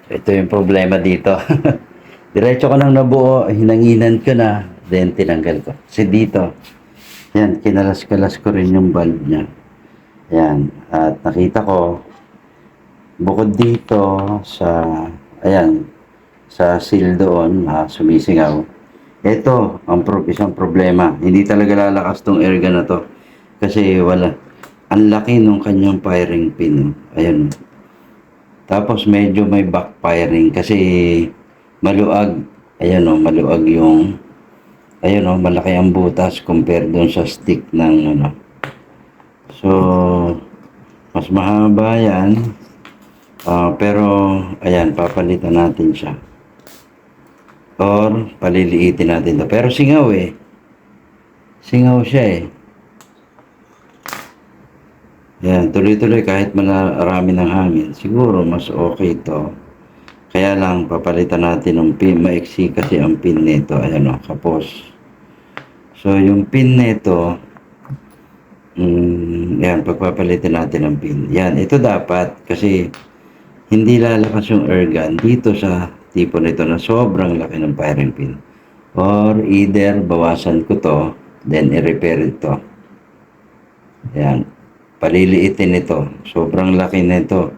Ito yung problema dito. Diretso ko nang nabuo, hinanginan ko na, then tinanggal ko. Kasi dito, yan, kinalas-kalas ko rin yung bulb niya. Yan, at nakita ko, bukod dito sa, ayan, sa seal doon, sumisingaw. Ito, isang problema. Hindi talaga lalakas tong airgun na to. Kasi wala. Ang laki nung kanyang firing pin. Ayan. Tapos medyo may backfiring kasi maluag. Ayan o, maluag yung, ayan o, malaki ang butas compare doon sa stick ng ano. So, mas mahaba yan. Pero, ayan, papalitan natin siya. Or, paliliitin natin to. Pero singaw eh. Singaw siya eh. Yan, tuloy-tuloy kahit marami ng hangin. Siguro, mas okay to. Kaya lang, papalitan natin ng pin. Maiksi kasi ang pin nito. Ayan o, kapos. So, yung pin nito, yan, pagpapalitan natin ng pin. Yan, ito dapat. Kasi, hindi lalakas yung airgun dito sa tipo nito na sobrang laki ng firing pin. Or, either, bawasan ko to, then i-repair ito. Yan. Paliliitin ito. Sobrang laki nito.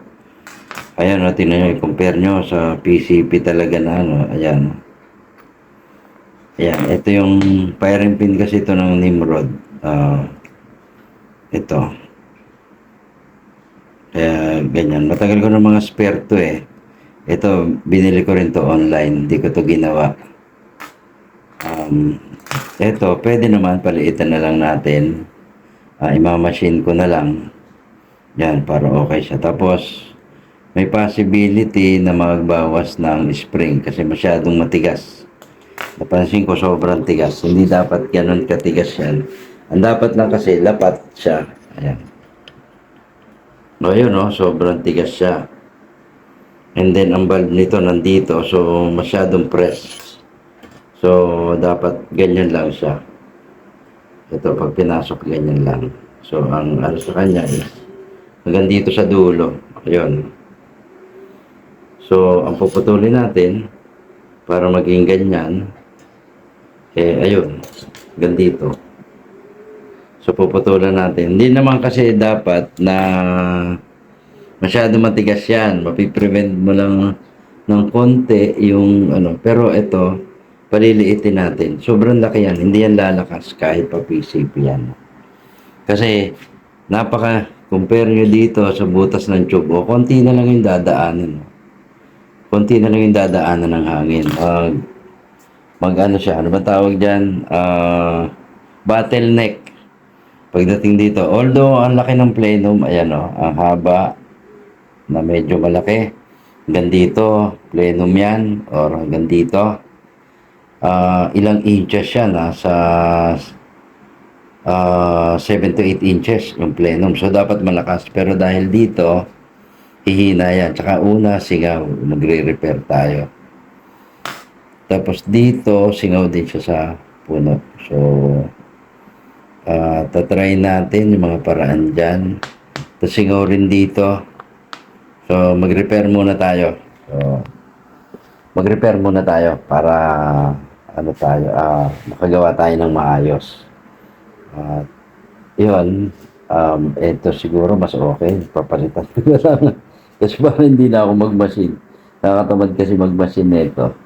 Ayan, tingnan nyo, i-compare nyo sa PCP talaga na ano. Ayan. Ayan, ito yung firing pin kasi ito ng Nimrod. Ito. Kaya ganyan. Matagal ko ng mga spare to eh. Ito, binili ko rin to online. Hindi ko to ginawa. Ito, pwede naman paliitan na lang natin. Imamachine ko na lang. Yan, para okay siya. Tapos, may possibility na magbawas ng spring kasi masyadong matigas. Napansin ko sobrang tigas. Hindi dapat ganun katigas yan. Ang dapat lang kasi lapat siya. Ayan. O yun o, sobrang tigas siya. And then, ang bulb nito nandito. So, masyadong press. So, dapat ganyan lang siya. Ito, pag pinasok, ganyan lang. So, ang ano sa kanya is hanggang dito sa dulo. Ayun. So, ang puputulin natin para maging ganyan, ayun, hanggang dito. So, puputulan natin. Hindi naman kasi dapat na masyado matigas yan. Mapiprevent mo lang ng konti yung ano. Pero ito, paliliitin natin. Sobrang laki yan. Hindi yan lalakas kahit pa PCP yan. Kasi, compare nyo dito sa butas ng tube, konti na lang yung dadaanan. Konti na lang yung dadaanan ng hangin. Ano siya, ano ba tawag dyan? Bottleneck. Pagdating dito, although ang laki ng plenum, ayan o, ang haba na medyo malaki. Hanggang dito, plenum yan, or hanggang dito. Ilang inches siya, nasa 7 to 8 inches yung plenum. So, dapat malakas. Pero dahil dito, hihina yan. Tsaka una, singaw. Magre-repair tayo. Tapos dito, singaw din siya sa puno. So, tatry natin yung mga paraan dyan. Tapos singaw rin dito. So, mag-repair muna tayo. So, mag-repair muna tayo para makagawa tayo ng maayos. Yun, ito siguro mas okay. Papalitan ko lang. Kasi parang hindi na ako mag-machine. Nakakatamad kasi mag-machine nito.